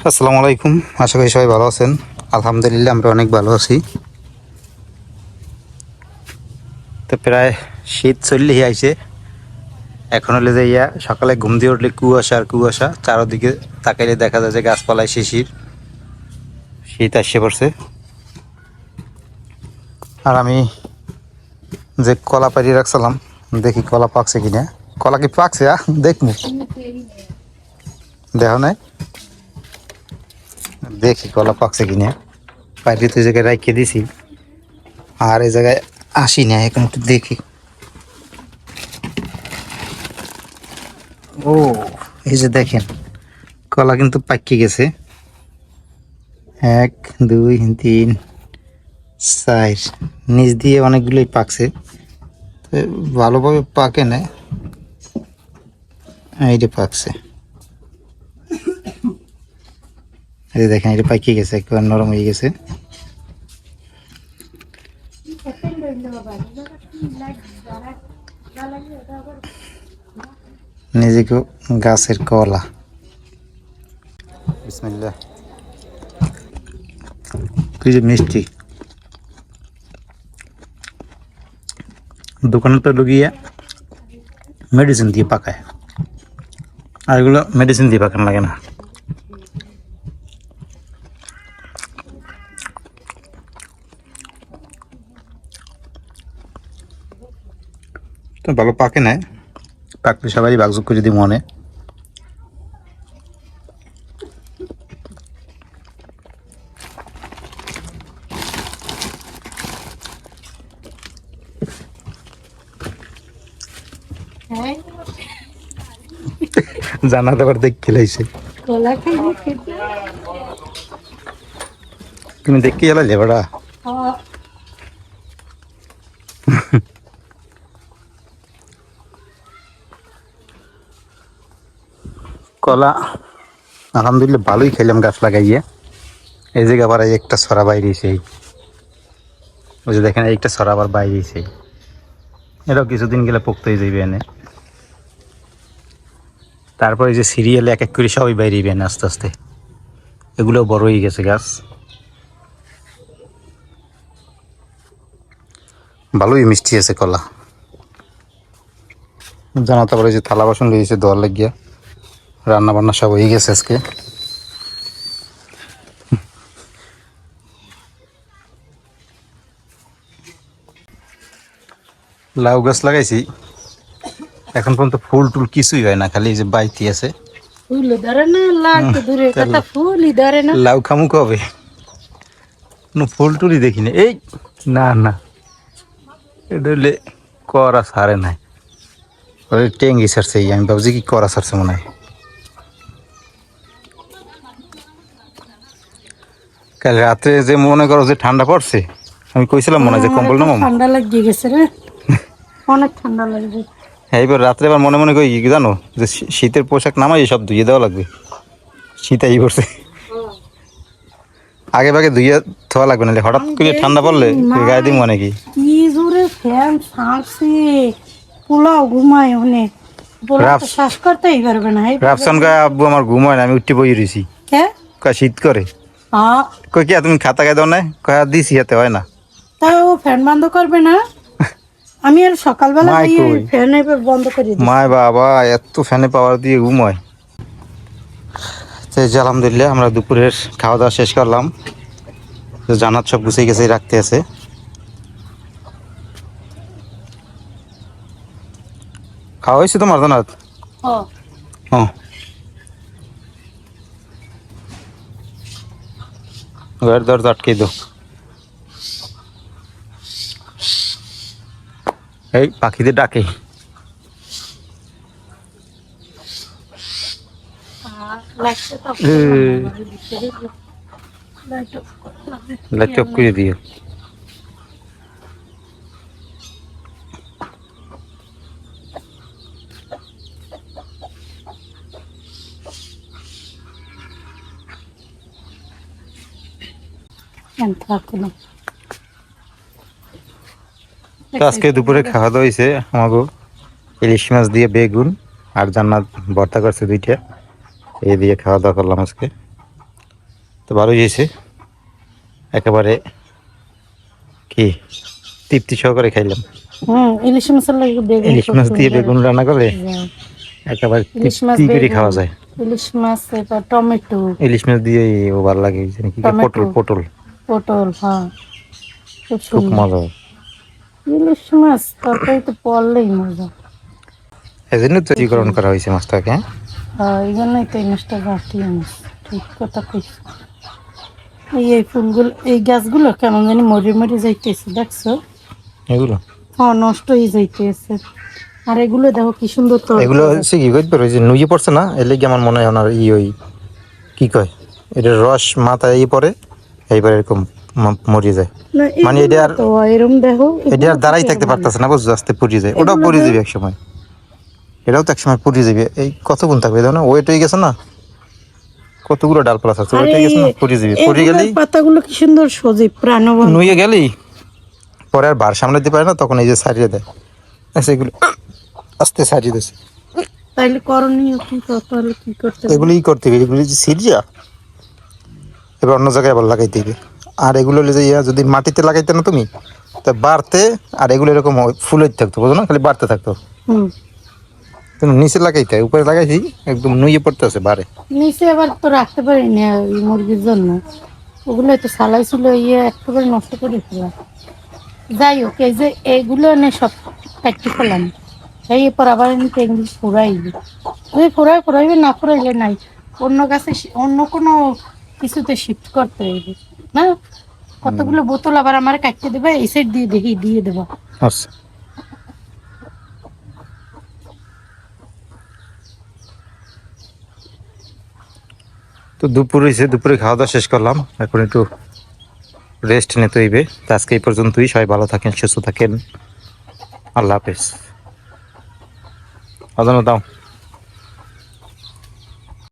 আসসালামু আলাইকুম, আশা করি সবাই ভালো আছেন। আলহামদুলিল্লাহ আমরা অনেক ভালো আছি। তো প্রায় শীত চললেই আইছে। এখন হলে যে সকালে ঘুম দিয়ে উঠলে কুয়াশা আর কুয়াশা, চারদিকে তাকাইলে দেখা যায় যে গাছপালায় শিশির, শীত আসছে পড়ছে। আর আমি যে কলা পাড়িয়ে রাখছিলাম, দেখি কলা পাকছে কিনা। কলা কি পাকছে? দেখবো, দেখো নাই, দেখি কলা পাকছে কিনা। পাড়িয়ে তো জায়গায় রাখিয়ে দিছি, আর এই জায়গায় আসি না, এখন একটু দেখি। ও, এই যে দেখেন কলা কিন্তু পাকিয়ে গেছে। 1 2 3 4, নিচ দিয়ে অনেকগুলোই পাকছে, তো ভালোভাবে পাকে না। এইটা পাকছে, এই যে দেখেন এটা পাকিয়ে গেছে, একবার নরম হয়ে গেছে। নিজেকে গাছের কলা। বিসমিল্লাহ। কি যে মিষ্টি। দোকানে তো ঢুকিয়ে মেডিসিন দিয়ে পাকায়, আর এগুলো মেডিসিন দিয়ে পাকানো লাগে না। তো ভালো পাকে না, পাকলে সবাই বাগযোগ করে যদি মনে। জানা তো আবার দেখ খেলাইছে, তুমি দেখতে গেলে লেবাড়া। কলা আলহামদুলিল্লাহ ভালোই খাইলাম গাছ লাগাইয়ে। এই জায়গা আবার একটা ছড়া বাইরেছে, ওই যে দেখেন একটা ছড়া আবার বাইরেছে। এটাও কিছুদিন গেলে পোক্ত হয়ে যাইবে এনে। তারপরে যে সিরিয়ালে এক এক করে সবাই বাইরেবে এনে আস্তে আস্তে। এগুলো বড় হয়ে গেছে গাছ, ভালোই মিষ্টি আছে কলা। জানা, তারপরে যে থালা বাসন লেগেছে দোয়ার লাগিয়া, রান্না বান্না সব হয়ে গেছে আজকে। লাউ গাছ লাগাইছি, এখন পর্যন্ত ফুল টুল কিছুই হয় না, খালি এই যে বাইতি আছে। লাউ খামু কবে? কোনো ফুল টুলই দেখিনি। এই না না, এটা হলে করা সারে নাই, ওই টেঙ্গি সারছে। আমি ভাবছি কি করা সারছে মনে হয়। কাল রাতে যে মনে করো যে ঠান্ডা পড়ছে, আমি কইছিলাম মনে হয় যে কম্বল নামাম। ঠান্ডা লাগিয়ে গেছে রে, অনেক ঠান্ডা লাগবে। হ্যাঁ, এবার রাত্রে আবার মনে মনে কই কি জানো, যে শীতের পোশাক নামাই সব ধুয়ে দেওয়া লাগবে। শীত আই পড়ছে, আগে ভাগে ধুয়ে ধোয়া লাগবে, নাহলে হঠাৎ করে ঠান্ডা পড়লে গায়ে দিব নাকি। কি জোরে ফ্যান ছাড়ছে, পোলাও ঘুমায় অনেক, শ্বাস করতেই পারবে না। রাফসান কয় আব্বু আমার ঘুম হয় না, আমি উঠে বই রয়েছি। কয় শীত করে। কই কি তুমি খাতা গায়ে দাও না? কয় দিছি, হাতে হয় না। তাই ও ফ্যান বন্ধ করবে না? আমি আর সকালবেলা ফ্যান বন্ধ করে দিই। মায় বাবা, এত ফ্যানে পাওয়ার দিয়ে ঘুমায়। আলহামদুলিল্লাহ আমরা দুপুরের খাওয়া দাওয়া শেষ করলাম। জানাত সব গুছিয়ে গেছে, রাখতে আছে। খাওয়া হয়েছে তোমার জানাত? হ্যাঁ, ঘর দরজা আটকে দাও। এই পাখিদের ডাকে। লাইট অফ করে দিও। আজকে দুপুরে খাওয়া দাওয়া হয়েছে আমাকে ইলিশ মাছ দিয়ে বেগুন, আর জান্নাত ভর্তা করছে 2টা, এই দিয়ে খাওয়া দাওয়া করলাম আজকে। তো ভালোই হয়েছে, একেবারে কি তৃপ্তি সহকারে খাইলাম। ইলিশ মাছের লাগে বেগুন ইলিশ খুব মাছ দিয়ে সুন্দর। বেগুন রান্না করলে হ্যাঁ, একেবারে ইলিশ মাছ তৃপ্তি করে বেগুন, খাওয়া যায়। ইলিশ মাছ এবার টমেটো, ইলিশ মাছ দিয়ে ও ভালো লাগে, এই যে কি কয়, টমেটো, পটল পটল, হ্যাঁ খুব খুব সুন্দর। মজা হয়। ইলিশ মাছ তরকারি তো পড়লেই মজা। এই জন্য তো চিকরণ করা হয়েছে মাছটাকে। হ্যাঁ, এই জন্যই তো এই মাছটা রাখি আনিস। ঠিক কথা কইস। এই ফুলগুলো, এই গাছগুলো কেমন জানি মরে মরে যাইতেছে, দেখছো? এগুলো হ্যাঁ, নষ্ট হয়ে যাইতেছে। আর এগুলো দেখো কি সুন্দর এগুলো তরতাজা। হচ্ছে কি করতে পারো, যে নুয়ে পড়ছে না, এর লেগে আমার মনে হয় ওনার ওই কি কয়, এটার রস মাথায় পড়ে, এইবার এরকম মরিয়ে যায়। না, মানে এটা আর তো এরম দেখো, এটা আর দাঁড়াই থাকতে পারতেছে না, বুঝছো? আস্তে পুড়িয়ে যায়, ওটাও পুড়িয়ে যাবে এক সময়, এটাও তো এক সময় পুড়িয়ে যাবে। এই কতগুণ থাকবে দাও না, ওয়েট হয়ে গেছে না, কতগুলো ডালপালা আছে, ওয়েট হয়ে গেছে না, পুড়িয়ে যাবে। পুড়িয়ে গেলেই পাতাগুলো কি সুন্দর সজীব প্রাণবন্ত। নুয়ে গেলেই পরে আর বার সামনে দিতে পারে না, তখন এই যে সারিয়ে দেয়। আচ্ছা, এগুলো আস্তে সারিয়ে দিয়েছে। তাইলে করণীয় কি, তাহলে কি করতে হবে? এগুলোই করতে হবে, এগুলি যে সিরিয়া এবার অন্য জায়গায় আবার লাগাইতে হবে। আর এগুলো হলে যে যদি মাটিতে লাগাইতে না তুমি, তা বাড়তে, আর এগুলো এরকম ফুলের থাকতো, বুঝো না, খালি বাড়তে থাকতো। হুম, তুমি নিচে লাগাইতে, উপরে লাগাইছি একদম নুয়ে পড়তেছে বাড়ে। নিচে আবার তো রাখতে পারি না ওই মুরগির জন্য, ওগুলো তো সালাই ছিল, একেবারে নষ্ট করে ফেলা। যাই হোক, এই যে এইগুলো এনে সব কাটি ফেলাম, এই এরপর আবার এনে টেঙ্গি ফুরাইবে। যদি ফুরাইবে, না ফুরাইলে নাই, অন্য গাছে অন্য কোনো কিছুতে শিফট করতে হইবে না। কতগুলো বোতল আবার আমার কাটতে দেবে, এই সাইড দিয়ে দেখি দিয়ে দেবো। আচ্ছা, তো দুপুর হয়েছে, দুপুরে খাওয়া দাওয়া শেষ করলাম, এখন একটু রেস্ট নিতে হইবে। তো আজকে এই পর্যন্তই, সবাই ভালো থাকেন, সুস্থ থাকেন, আল্লাহ হাফেজ। আদানো দাও।